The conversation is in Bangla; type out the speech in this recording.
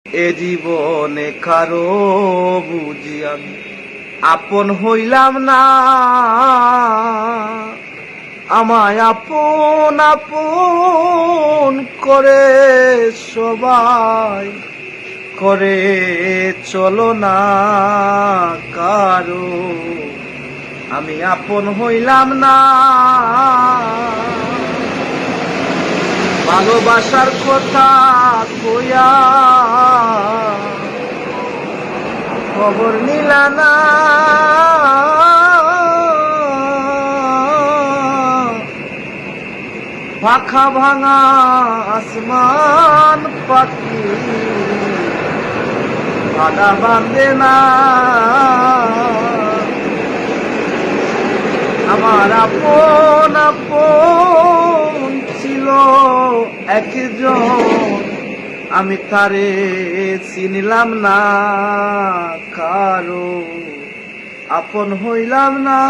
এ জীবনে কারো বুঝি আমি আপন হইলাম না। আমায় আপন আপন করে সবাই করে চলো না কারো, আমি আপন হইলাম না। ভালোবাসার কথা কইয়া খবর নিলা না, পাখা ভাঙা আসমান পাখি ভাড়া বাঁধে না। আমার আপন আপন ছিল একজন, আমি তারে চিনিলাম না কারো, আপন হইলাম না।